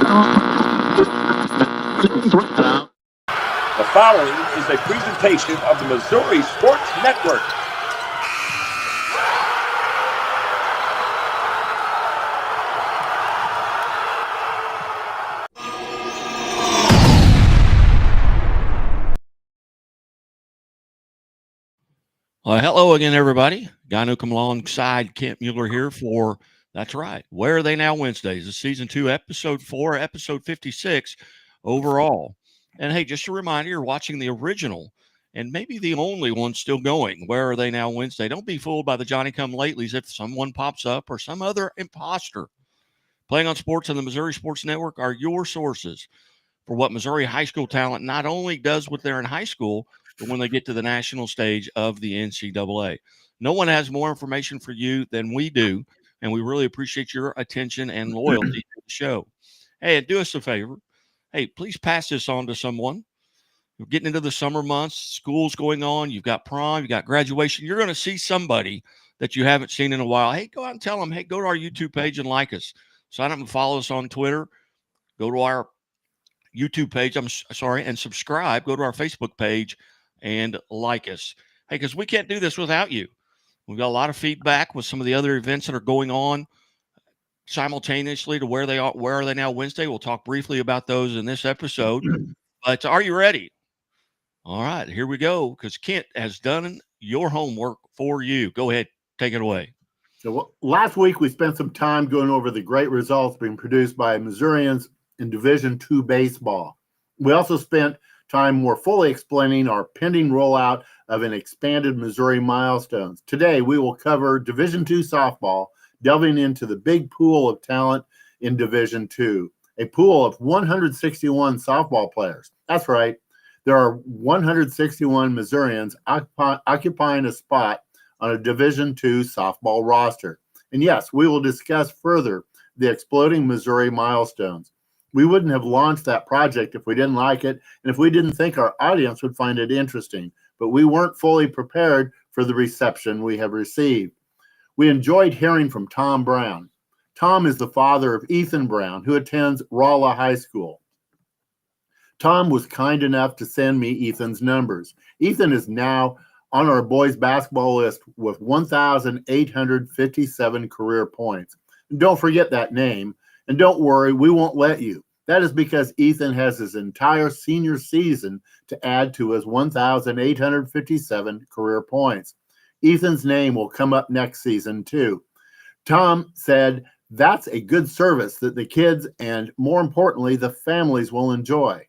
The following is a presentation of the Missouri Sports Network. Hello again, everybody. Guy Newcomb alongside Kent Mueller here for, that's right, Where Are They Now Wednesdays? This is Season 2, Episode 4, Episode 56 overall. And hey, just a reminder, you're watching the original and maybe the only one still going, Where Are They Now Wednesday? Don't be fooled by the Johnny-come-latelys if someone pops up or some other imposter. Playing on Sports and the Missouri Sports Network are your sources for what Missouri high school talent not only does when they're in high school, but when they get to the national stage of the NCAA. No one has more information for you than we do, and we really appreciate your attention and loyalty to the show. Hey, do us a favor. Hey, please pass this on to someone. You're getting into the summer months, school's going on, you've got prom, you've got graduation. You're going to see somebody that you haven't seen in a while. Hey, go out and tell them, hey, go to our YouTube page and like us. Sign up and follow us on Twitter. Go to our YouTube page, and subscribe. Go to our Facebook page and like us. Hey, because we can't do this without you. We've got a lot of feedback with some of the other events that are going on simultaneously to Where Are They Now Wednesday. We'll talk briefly about those in this episode. But are you ready? All right, here we go, because Kent has done your homework for you. Go ahead, take it away. So last week we spent some time going over the great results being produced by Missourians in Division II baseball. We also spent time more fully explaining our pending rollout of an expanded Missouri milestones. Today, we will cover Division II softball, delving into the big pool of talent in Division II, a pool of 161 softball players. That's right. There are 161 Missourians occupying a spot on a Division II softball roster. And yes, we will discuss further the exploding Missouri milestones. We wouldn't have launched that project if we didn't like it and if we didn't think our audience would find it interesting, but we weren't fully prepared for the reception we have received. We enjoyed hearing from Tom Brown. Tom is the father of Ethan Brown, who attends Rolla High School. Tom was kind enough to send me Ethan's numbers. Ethan is now on our boys basketball list with 1,857 career points. And don't forget that name. And don't worry, we won't let you. That is because Ethan has his entire senior season to add to his 1,857 career points. Ethan's name will come up next season, too. Tom said that's a good service that the kids and, more importantly, the families will enjoy.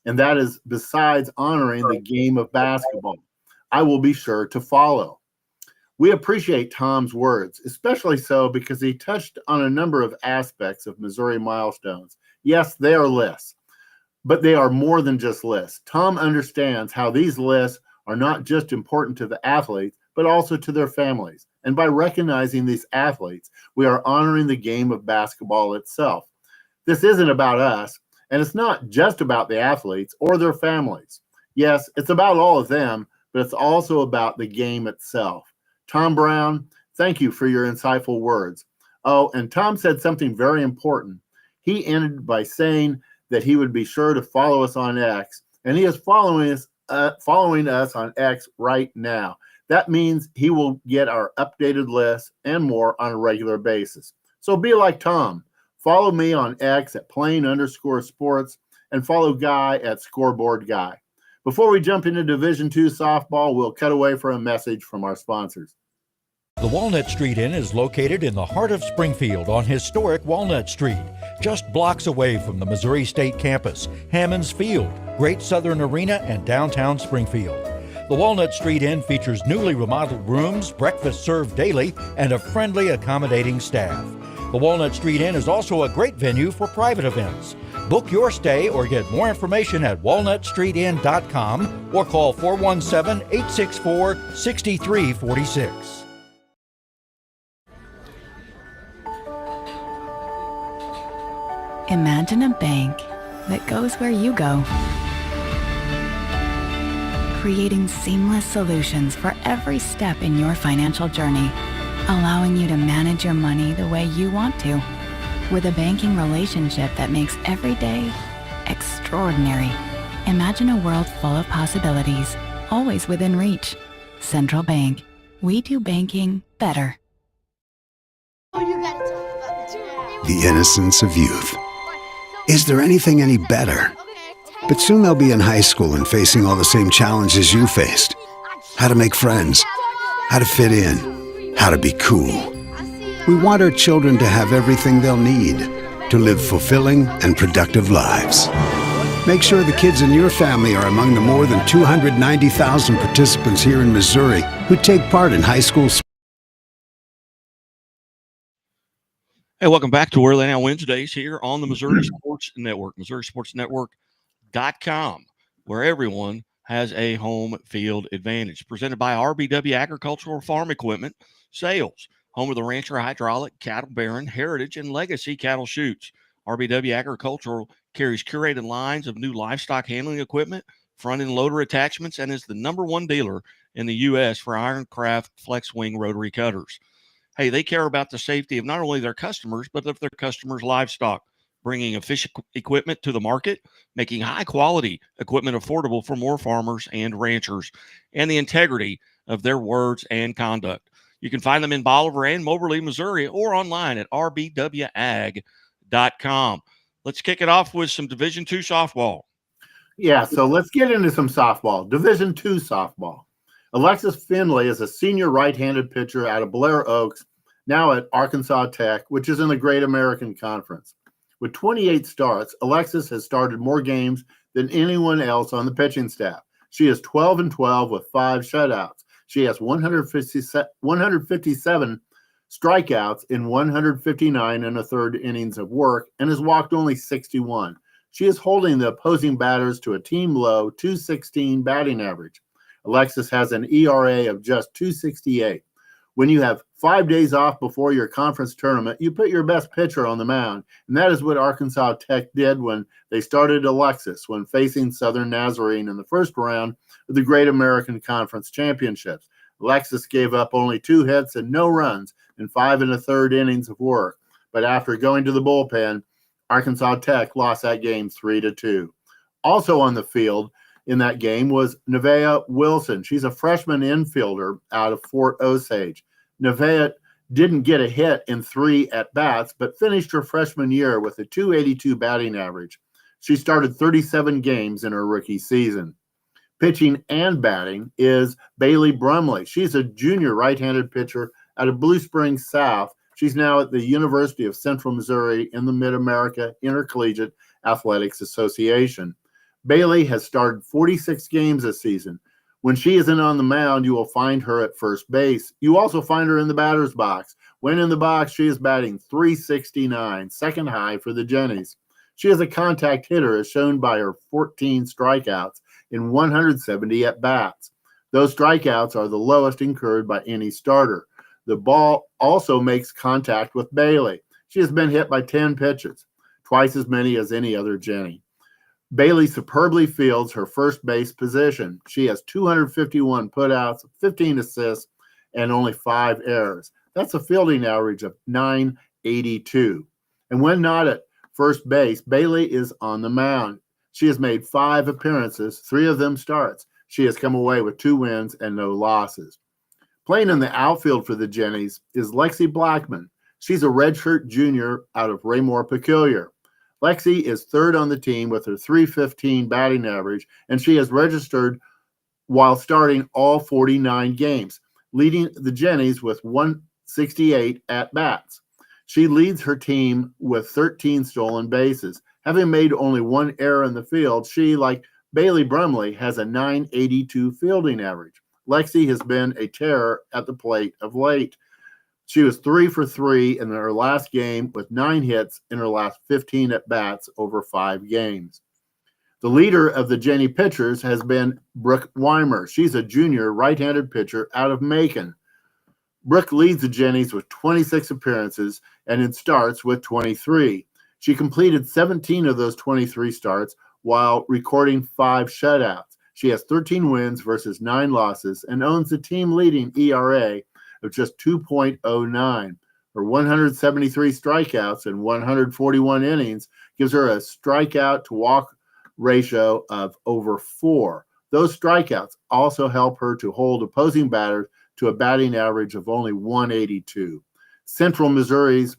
And that is besides honoring the game of basketball. I will be sure to follow. We appreciate Tom's words, especially so because he touched on a number of aspects of Missouri milestones. Yes, they are lists, but they are more than just lists. Tom understands how these lists are not just important to the athletes, but also to their families. And by recognizing these athletes, we are honoring the game of basketball itself. This isn't about us, and it's not just about the athletes or their families. Yes, it's about all of them, but it's also about the game itself. Tom Brown, thank you for your insightful words. Oh, and Tom said something very important. He ended by saying that he would be sure to follow us on X, and he is following us on X right now. That means he will get our updated list and more on a regular basis. So be like Tom. Follow me on X at @plain_sports and follow Guy at Scoreboard Guy. Before we jump into Division II softball, we'll cut away for a message from our sponsors. The Walnut Street Inn is located in the heart of Springfield on historic Walnut Street, just blocks away from the Missouri State Campus, Hammons Field, Great Southern Arena, and downtown Springfield. The Walnut Street Inn features newly remodeled rooms, breakfast served daily, and a friendly, accommodating staff. The Walnut Street Inn is also a great venue for private events. Book your stay or get more information at walnutstreetinn.com or call 417-864-6346. Imagine a bank that goes where you go, creating seamless solutions for every step in your financial journey, allowing you to manage your money the way you want to. with a banking relationship that makes every day extraordinary. Imagine a world full of possibilities, always within reach. Central Bank. We do banking better. The innocence of youth. Is there anything any better? But soon they'll be in high school and facing all the same challenges you faced. How to make friends, how to fit in, how to be cool. We want our children to have everything they'll need to live fulfilling and productive lives. Make sure the kids in your family are among the more than 290,000 participants here in Missouri who take part in high school sports. Hey, welcome back to Where They Now Wednesdays here on the Missouri Sports Network, MissouriSportsNetwork.com, where everyone has a home field advantage. Presented by RBW Agricultural Farm Equipment Sales, home of the Rancher Hydraulic, Cattle Baron, Heritage, and Legacy Cattle Chutes. RBW Agricultural carries curated lines of new livestock handling equipment, front-end loader attachments, and is the #1 dealer in the U.S. for Ironcraft flex-wing rotary cutters. Hey, they care about the safety of not only their customers, but of their customers' livestock, bringing efficient equipment to the market, making high-quality equipment affordable for more farmers and ranchers, and the integrity of their words and conduct. You can find them in Bolivar and Moberly, Missouri, or online at rbwag.com. Let's kick it off with some Division II softball. Yeah, so let's get into some softball. Division II softball. Alexis Finley is a senior right-handed pitcher out of Blair Oaks, now at Arkansas Tech, which is in the Great American Conference. With 28 starts, Alexis has started more games than anyone else on the pitching staff. She is 12-12 with 5 shutouts. She has 157 strikeouts in 159 and a third innings of work and has walked only 61. She is holding the opposing batters to a team low 216 batting average. Alexis has an ERA of just 2.68. When you have 5 days off before your conference tournament, you put your best pitcher on the mound, and that is what Arkansas Tech did when they started Alexis when facing Southern Nazarene in the first round of the Great American Conference Championships. Alexis gave up only 2 hits and no runs in 5 1/3 innings of work, but after going to the bullpen, Arkansas Tech lost that game 3-2. Also on the field in that game was Nevaeh Wilson. She's a freshman infielder out of Fort Osage. Nevaeh didn't get a hit in 3 at-bats, but finished her freshman year with a 282 batting average. She started 37 games in her rookie season. Pitching and batting is Bailey Brumley. She's a junior right-handed pitcher out of Blue Springs South. She's now at the University of Central Missouri in the Mid-America Intercollegiate Athletics Association. Bailey has started 46 games this season. When she isn't on the mound, you will find her at first base. You also find her in the batter's box. When in the box, she is batting .369, second high for the Jennies. She is a contact hitter, as shown by her 14 strikeouts in 170 at-bats. Those strikeouts are the lowest incurred by any starter. The ball also makes contact with Bailey. She has been hit by 10 pitches, twice as many as any other Jenny. Bailey superbly fields her first base position. She has 251 putouts, 15 assists, and only 5 errors. That's a fielding average of .982. And when not at first base, Bailey is on the mound. She has made 5 appearances, 3 of them starts. She has come away with 2 wins and no losses. Playing in the outfield for the Jennies is Lexi Blackman. She's a redshirt junior out of Raymore Peculiar. Lexi is 3rd on the team with her .315 batting average, and she has registered while starting all 49 games, leading the Jennies with 168 at-bats. She leads her team with 13 stolen bases. Having made only 1 error in the field, she, like Bailey Brumley, has a .982 fielding average. Lexi has been a terror at the plate of late. She was 3 for 3 in her last game with 9 hits in her last 15 at-bats over 5 games. The leader of the Jenny pitchers has been Brooke Weimer. She's a junior right-handed pitcher out of Macon. Brooke leads the Jennies with 26 appearances and in starts with 23. She completed 17 of those 23 starts while recording 5 shutouts. She has 13 wins versus 9 losses and owns the team-leading ERA of just 2.09. Her 173 strikeouts in 141 innings gives her a strikeout to walk ratio of over 4. Those strikeouts also help her to hold opposing batters to a batting average of only 182. Central Missouri's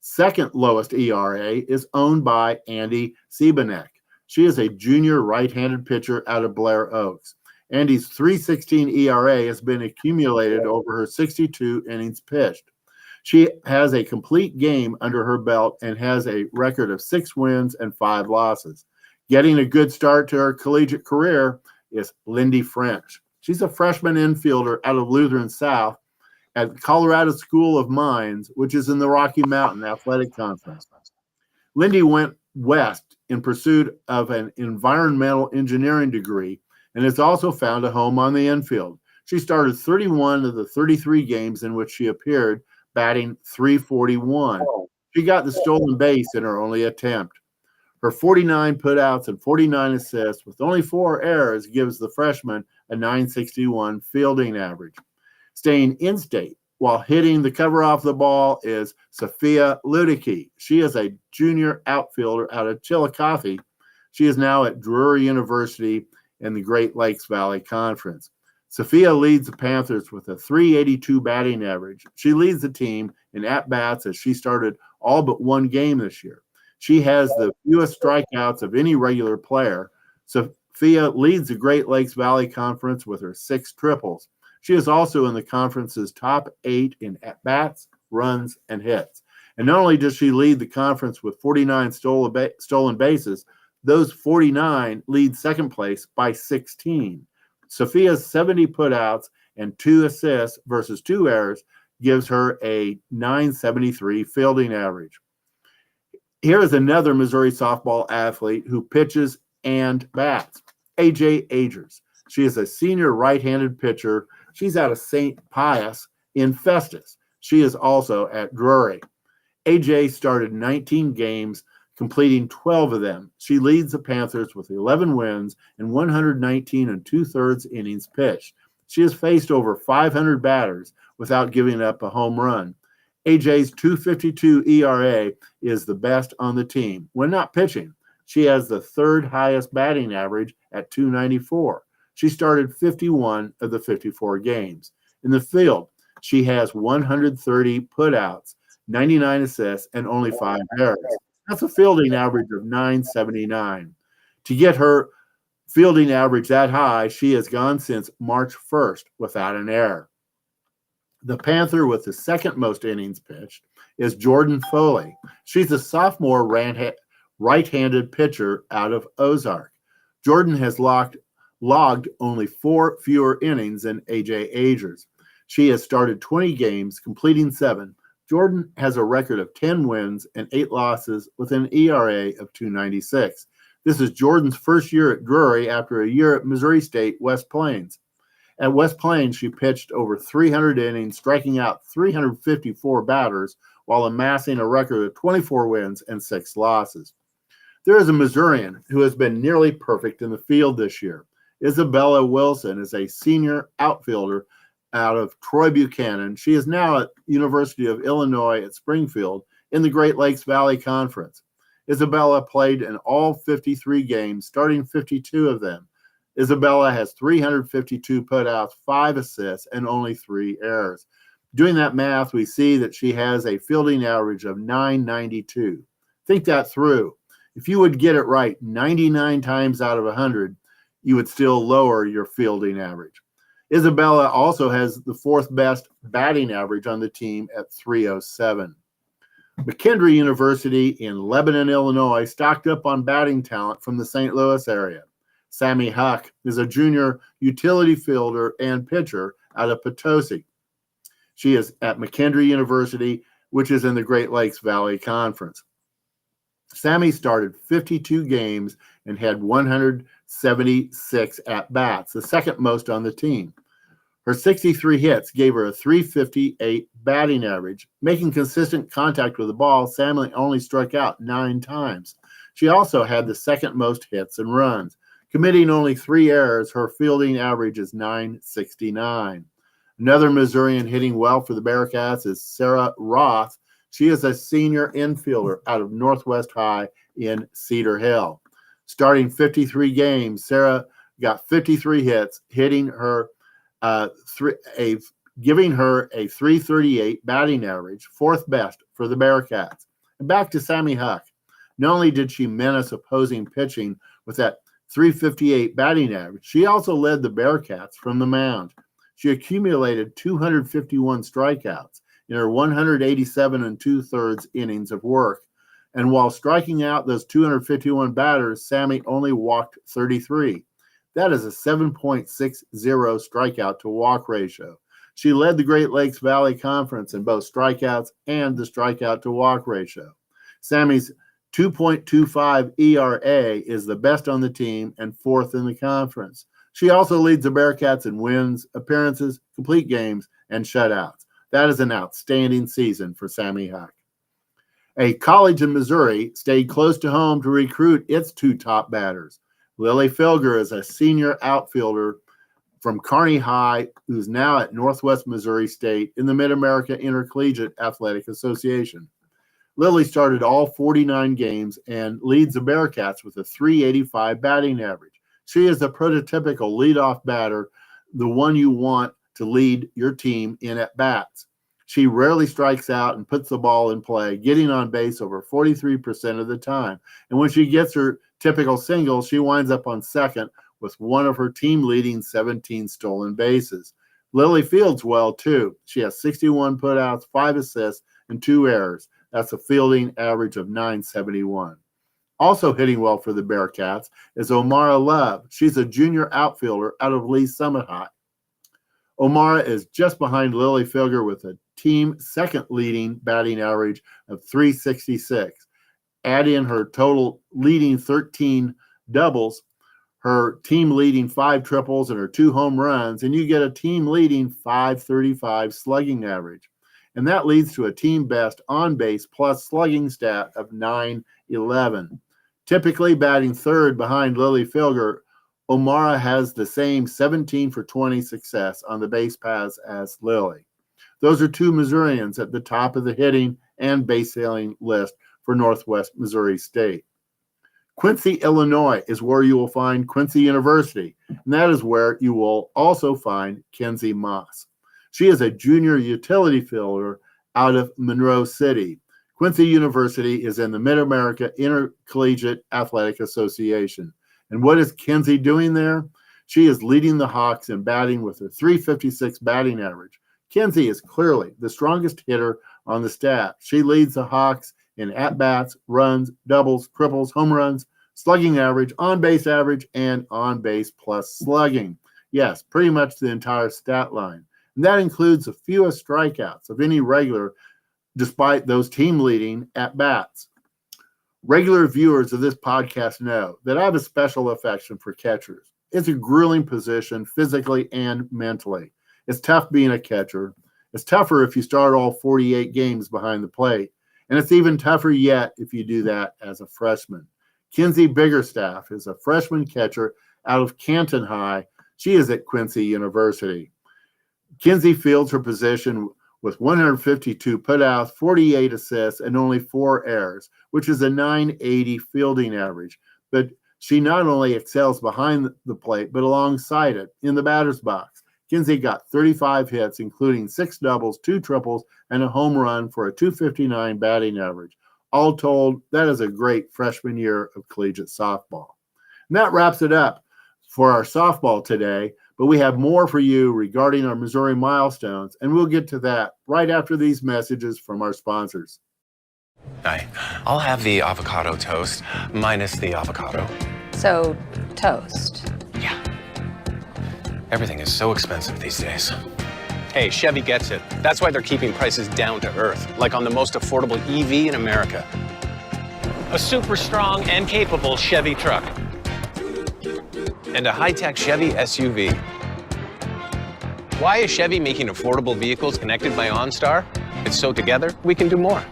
second lowest ERA is owned by Andy Seabanek. She is a junior right-handed pitcher out of Blair Oaks. Andy's 3.16 ERA has been accumulated over her 62 innings pitched. She has a complete game under her belt and has a record of 6 wins and 5 losses. Getting a good start to her collegiate career is Lindy French. She's a freshman infielder out of Lutheran South at the Colorado School of Mines, which is in the Rocky Mountain Athletic Conference. Lindy went west in pursuit of an environmental engineering degree and has also found a home on the infield. She started 31 of the 33 games in which she appeared, batting .341. She got the stolen base in her only attempt. Her 49 putouts and 49 assists with only 4 errors gives the freshman a .961 fielding average. Staying in-state while hitting the cover off the ball is Sophia Ludicky. She is a junior outfielder out of Chillicothe. She is now at Drury University in the Great Lakes Valley Conference. Sophia leads the Panthers with a .382 batting average. She leads the team in at-bats as she started all but one game this year. She has the fewest strikeouts of any regular player. Sophia leads the Great Lakes Valley Conference with her 6 triples. She is also in the conference's top 8 in at-bats, runs, and hits. And not only does she lead the conference with 49 stolen bases, those 49 lead second place by 16. Sophia's 70 putouts and 2 assists versus 2 errors gives her a .973 fielding average. Here is another Missouri softball athlete who pitches and bats, AJ Agers. She is a senior right-handed pitcher. She's out of St. Pius in Festus. She is also at Drury. AJ started 19 games, completing 12 of them. She leads the Panthers with 11 wins and 119 2/3 innings pitched. She has faced over 500 batters without giving up a home run. AJ's .252 ERA is the best on the team. When not pitching, she has the 3rd highest batting average at .294. She started 51 of the 54 games. In the field, she has 130 putouts, 99 assists, and only 5 errors. That's a fielding average of .979. To get her fielding average that high, she has gone since March 1st without an error. The Panther with the 2nd most innings pitched is Jordan Foley. She's a sophomore right-handed pitcher out of Ozark. Jordan has logged only 4 fewer innings than AJ Agers. She has started 20 games, completing 7. Jordan has a record of 10 wins and 8 losses with an ERA of .296. This is Jordan's first year at Drury after a year at Missouri State West Plains. At West Plains, she pitched over 300 innings, striking out 354 batters while amassing a record of 24 wins and 6 losses. There is a Missourian who has been nearly perfect in the field this year. Isabella Wilson is a senior outfielder out of Troy Buchanan. She is now at University of Illinois at Springfield in the Great Lakes Valley Conference. Isabella played in all 53 games, starting 52 of them. Isabella has 352 putouts, 5 assists, and only 3 errors. Doing that math, we see that she has a fielding average of .992. Think that through. If you would get it right 99 times out of 100, you would still lower your fielding average. Isabella also has the 4th best batting average on the team at .307. McKendree University in Lebanon, Illinois, stocked up on batting talent from the St. Louis area. Sammy Huck is a junior utility fielder and pitcher out of Potosi. She is at McKendree University, which is in the Great Lakes Valley Conference. Sammy started 52 games and had 176 at-bats, the 2nd most on the team. Her 63 hits gave her a .358 batting average. Making consistent contact with the ball, Sammy only struck out 9 times. She also had the 2nd most hits and runs. Committing only 3 errors, her fielding average is .969. Another Missourian hitting well for the Bearcats is Sarah Roth. She is a senior infielder out of Northwest High in Cedar Hill. Starting 53 games, Sarah got 53 hits, hitting her giving her a .338 batting average, fourth best for the Bearcats. And back to Sammy Huck. Not only did she menace opposing pitching with that .358 batting average, she also led the Bearcats from the mound. She accumulated 251 strikeouts in her 187 2/3 innings of work. And while striking out those 251 batters, Sammy only walked 33. That is a 7.60 strikeout to walk ratio. She led the Great Lakes Valley Conference in both strikeouts and the strikeout to walk ratio. Sammy's 2.25 ERA is the best on the team and fourth in the conference. She also leads the Bearcats in wins, appearances, complete games, and shutouts. That is an outstanding season for Sammy Huck. A college in Missouri stayed close to home to recruit its two top batters. Lily Filger is a senior outfielder from Kearney High, who's now at Northwest Missouri State in the Mid-America Intercollegiate Athletic Association. Lily started all 49 games and leads the Bearcats with a .385 batting average. She is a prototypical leadoff batter, the one you want to lead your team in at-bats. She rarely strikes out and puts the ball in play, getting on base over 43% of the time. And when she gets her typical single, she winds up on second with one of her team-leading 17 stolen bases. Lily fields well, too. She has 61 putouts, 5 assists, and 2 errors. That's a fielding average of .971. Also hitting well for the Bearcats is Omara Love. She's a junior outfielder out of Lee Summit High. Omara is just behind Lily Filger with a team second leading batting average of .366. Add in her total leading 13 doubles, her team leading 5 triples, and her 2 home runs, and you get a team leading .535 slugging average. And that leads to a team best on base plus slugging stat of .911. Typically batting third behind Lily Filger, Omara has the same 17 for 20 success on the base paths as Lily. Those are 2 Missourians at the top of the hitting and base sailing list for Northwest Missouri State. Quincy, Illinois is where you will find Quincy University, and that is where you will also find Kenzie Moss. She is a junior utility fielder out of Monroe City. Quincy University is in the Mid-America Intercollegiate Athletic Association. And what is Kenzie doing there? She is leading the Hawks in batting with a .356 batting average. Kenzie is clearly the strongest hitter on the staff. She leads the Hawks in at-bats, runs, doubles, triples, home runs, slugging average, on-base average, and on-base plus slugging. Yes, pretty much the entire stat line. And that includes the fewest strikeouts of any regular, despite those team-leading at-bats. Regular viewers of this podcast know that I have a special affection for catchers. It's a grueling position physically and mentally. It's tough being a catcher. It's tougher if you start all 48 games behind the plate. And it's even tougher yet if you do that as a freshman. Kenzie Biggerstaff is a freshman catcher out of Canton High. She is at Quincy University. Kenzie fields her position with 152 putouts, 48 assists, and only 4 errors, which is a .980 fielding average. But she not only excels behind the plate, but alongside it in the batter's box. Kenzie got 35 hits, including 6 doubles, 2 triples, and a home run for a .259 batting average. All told, that is a great freshman year of collegiate softball. And that wraps it up for our softball today, but we have more for you regarding our Missouri milestones, and we'll get to that right after these messages from our sponsors. Hi, I'll have the avocado toast minus the avocado. So, toast. Yeah. Everything is so expensive these days. Hey, Chevy gets it. That's why they're keeping prices down to earth, like on the most affordable EV in America. A super strong and capable Chevy truck. And a high-tech Chevy SUV. Why is Chevy making affordable vehicles connected by OnStar? It's so together, we can do more.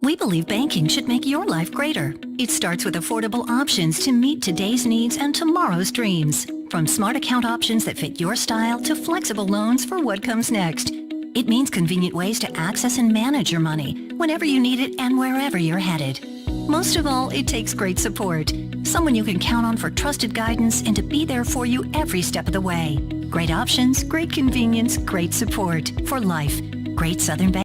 We believe banking should make your life greater. It starts with affordable options to meet today's needs and tomorrow's dreams. From smart account options that fit your style to flexible loans for what comes next. It means convenient ways to access and manage your money whenever you need it and wherever you're headed. Most of all, it takes great support. Someone you can count on for trusted guidance and to be there for you every step of the way. Great options, great convenience, great support for life. Great Southern Bank.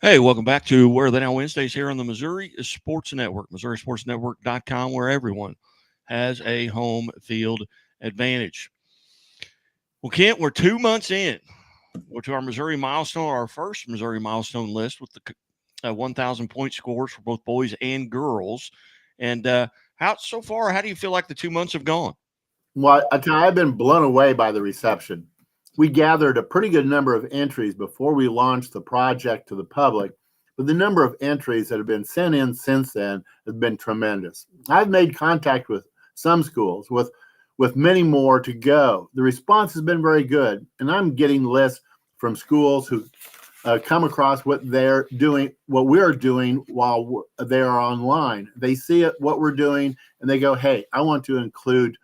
Hey, welcome back to Where the Now Wednesdays here on the Missouri Sports Network, MissouriSportsNetwork.com, where everyone has a home field advantage. Well, Kent, we're 2 months in. We're to our Missouri milestone, our first Missouri milestone list with the 1,000 point scores for both boys and girls. And how do you feel like the 2 months have gone? Well, I tell you, I've been blown away by the reception. We gathered a pretty good number of entries before we launched the project to the public, but the number of entries that have been sent in since then has been tremendous. I've made contact with some schools, with many more to go. The response has been very good, and I'm getting lists from schools who come across what they're doing, what we're doing while they are online. They see it, what we're doing, and they go, "Hey, I want to include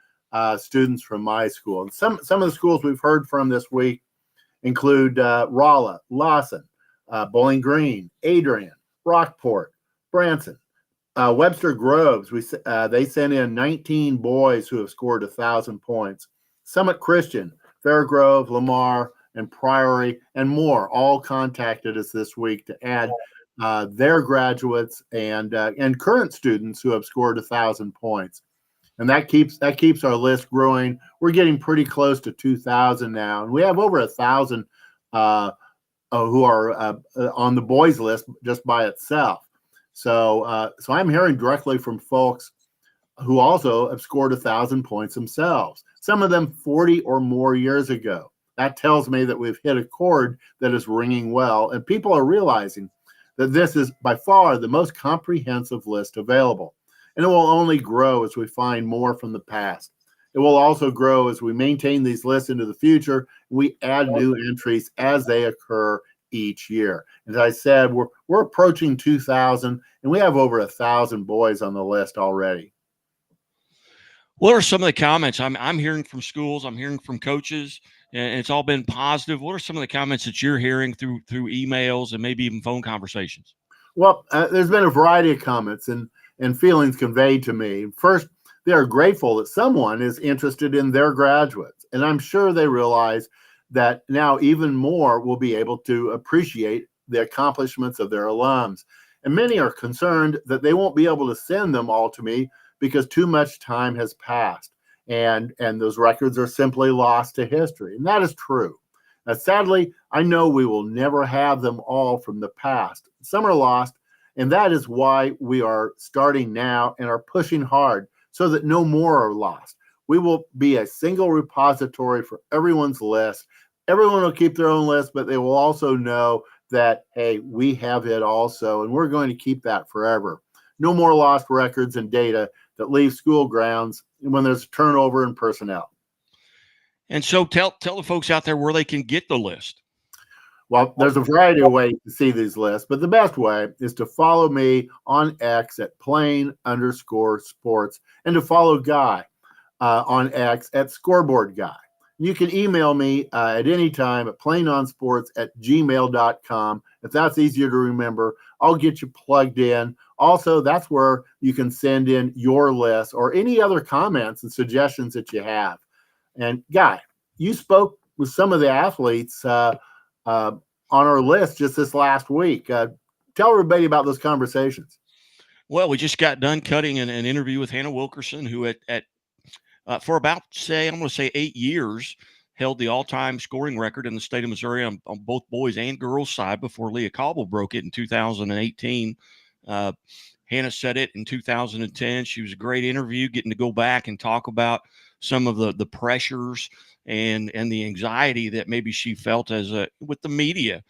students from my school." And some of the schools we've heard from this week include Rolla, Lawson, Bowling Green, Adrian, Rockport, Branson, Webster Groves. They sent in 19 boys who have scored 1,000 points. Summit Christian, Fairgrove, Lamar, and Priory, and more all contacted us this week to add their graduates and current students who have scored 1,000 points. And that keeps our list growing. We're getting pretty close to 2,000 now, and we have over 1,000 who are on the boys list just by itself. So I'm hearing directly from folks who also have scored 1,000 points themselves. Some of them 40 or more years ago. That tells me that we've hit a chord that is ringing well, and people are realizing that this is by far the most comprehensive list available. And it will only grow as we find more from the past. It will also grow as we maintain these lists into the future. We add new entries as they occur each year. As I said, we're approaching 2,000, and we have over 1,000 boys on the list already. What are some of the comments I'm hearing from schools? I'm hearing from coaches, and it's all been positive. What are some of the comments that you're hearing through emails and maybe even phone conversations? Well, there's been a variety of comments and feelings conveyed to me. First, they are grateful that someone is interested in their graduates, and I'm sure they realize that now even more will be able to appreciate the accomplishments of their alums. And many are concerned that they won't be able to send them all to me because too much time has passed, and those records are simply lost to history. And that is true. Now, sadly, I know we will never have them all from the past. Some are lost, and that is why we are starting now and are pushing hard so that no more are lost. We will be a single repository for everyone's list. Everyone will keep their own list, but they will also know that, hey, we have it also, and we're going to keep that forever. No more lost records and data that leave school grounds when there's turnover in personnel. And so tell the folks out there where they can get the list. Well, there's a variety of ways to see these lists, but the best way is to follow me on X at plain_sports and to follow Guy on X at scoreboard guy. You can email me at any time at plainonsports@gmail.com. If that's easier to remember, I'll get you plugged in. Also, that's where you can send in your list or any other comments and suggestions that you have. And Guy, you spoke with some of the athletes on our list just this last week. Tell everybody about those conversations. Well, we just got done cutting an interview with Hannah Wilkerson, who for about, I'm going to say 8 years, held the all-time scoring record in the state of Missouri on both boys and girls side before Leah Cobble broke it in 2018. Hannah said it in 2010. She was a great interview, getting to go back and talk about some of the pressures and the anxiety that maybe she felt with the media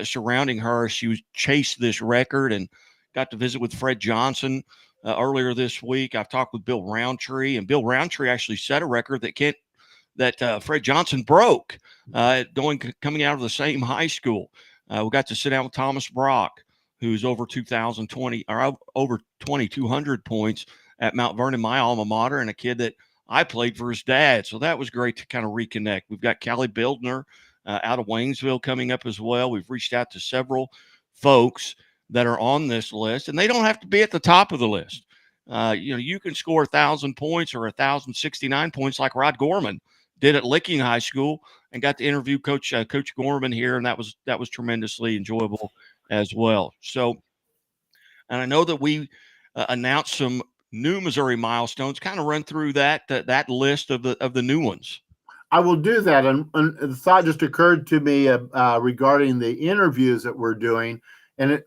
surrounding her. She was chased this record and got to visit with Fred Johnson earlier this week. I've talked with Bill Roundtree, and Bill Roundtree actually set a record that Fred Johnson broke coming out of the same high school. We got to sit down with Thomas Brock, who's over 2,200 points at Mount Vernon, my alma mater, and a kid that I played for his dad. So that was great to kind of reconnect. We've got Callie Bildner out of Waynesville coming up as well. We've reached out to several folks that are on this list, and they don't have to be at the top of the list. You can score 1,000 points or 1,069 points like Rod Gorman did at Licking High School, and got to interview Coach Gorman here, and that was tremendously enjoyable as well. So, and I know that we announced some new Missouri milestones. Kind of run through that list of the new ones. I will do that, and the thought just occurred to me regarding the interviews that we're doing, and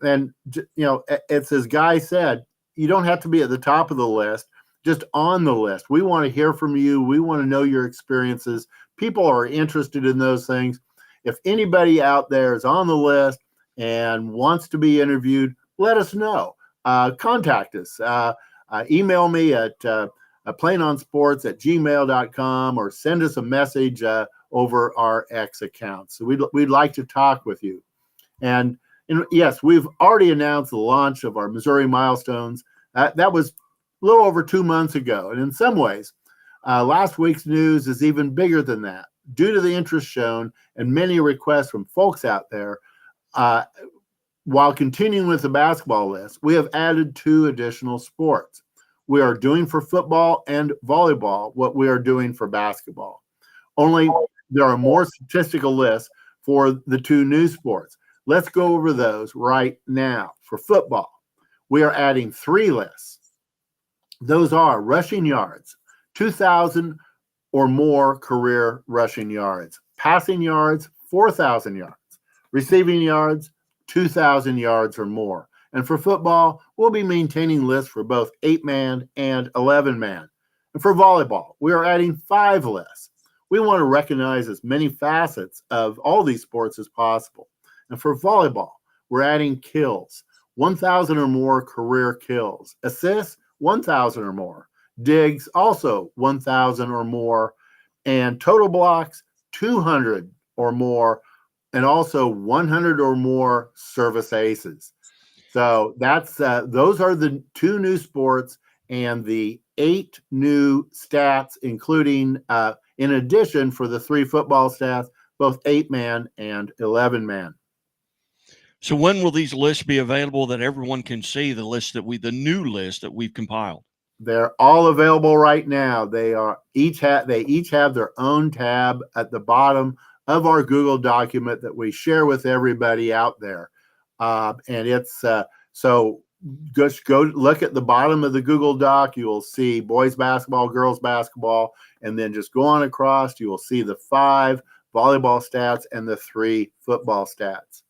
it's as Guy said, you don't have to be at the top of the list, just on the list. We want to hear from you. We want to know your experiences. People are interested in those things. If anybody out there is on the list and wants to be interviewed, let us know. Contact us. Email me at plainonsports@gmail.com, or send us a message over our X account. So we'd like to talk with you. And yes, we've already announced the launch of our Missouri Milestones. That was a little over 2 months ago. And in some ways, last week's news is even bigger than that. Due to the interest shown and many requests from folks out there, while continuing with the basketball list, we have added 2 additional sports. We are doing for football and volleyball what we are doing for basketball. Only there are more statistical lists for the 2 new sports. Let's go over those right now. For football, we are adding 3 lists. Those are rushing yards, 2,000 or more career rushing yards, passing yards, 4,000 yards, receiving yards, 2,000 yards or more. And for football, we'll be maintaining lists for both 8-man and 11-man. And for volleyball, we are adding 5 lists. We want to recognize as many facets of all these sports as possible. And for volleyball, we're adding kills, 1,000 or more career kills, assists, 1,000 or more, digs, also 1,000 or more, and total blocks, 200 or more, and also 100 or more service aces. So that's those are the 2 new sports and the 8 new stats, including in addition for the 3 football stats, both 8-man and 11-man. So when will these lists be available that everyone can see the new list that we've compiled? They're all available right now. They each have their own tab at the bottom of our Google document that we share with everybody out there. And it's so just go look at the bottom of the Google Doc. You will see boys basketball, girls basketball, and then just go on across. You will see the 5 volleyball stats and the 3 football stats.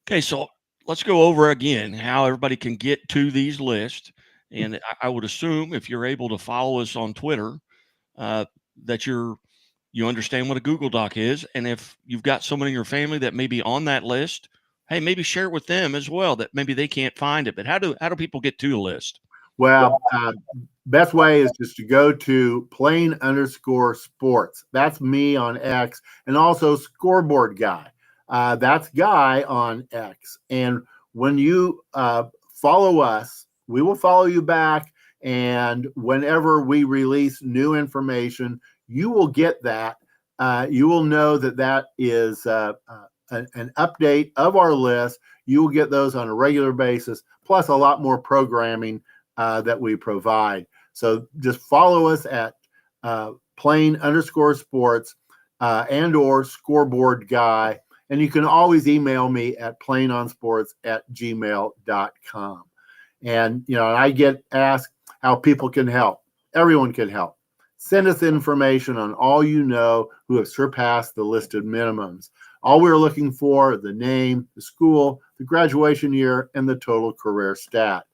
Okay, so let's go over again how everybody can get to these lists. And I would assume if you're able to follow us on Twitter, that you understand what a Google Doc is. And if you've got someone in your family that may be on that list, hey, maybe share it with them as well, that maybe they can't find it. But how do people get to the list? Well, best way is just to go to plain_sports. That's me on X, and also Scoreboard Guy. That's Guy on X. And when you follow us, we will follow you back. And whenever we release new information, you will get that. You will know that is an update of our list. You will get those on a regular basis, plus a lot more programming that we provide. So just follow us at plain_sports and/or Scoreboard Guy. And you can always email me at plainonsports@gmail.com. And, I get asked how people can help. Everyone can help. Send us information on all you know who have surpassed the listed minimums. All we're looking for, the name, the school, the graduation year, and the total career stat.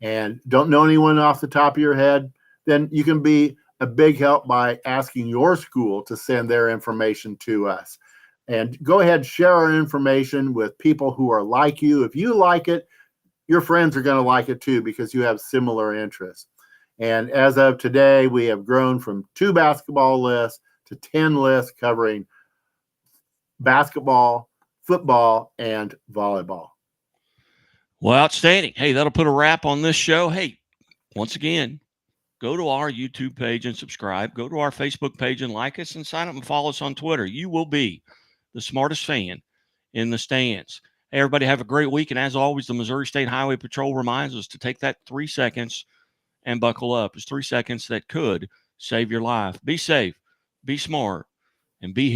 And don't know anyone off the top of your head, then you can be a big help by asking your school to send their information to us. And go ahead, share our information with people who are like you. If you like it, your friends are going to like it too, because you have similar interests. And as of today, we have grown from 2 basketball lists to 10 lists covering basketball, football, and volleyball. Well, outstanding. Hey, that'll put a wrap on this show. Hey, once again, go to our YouTube page and subscribe. Go to our Facebook page and like us, and sign up and follow us on Twitter. You will be the smartest fan in the stands. Hey, everybody, have a great week. And as always, the Missouri State Highway Patrol reminds us to take that 3 seconds and buckle up. It's 3 seconds that could save your life. Be safe, be smart, and be here.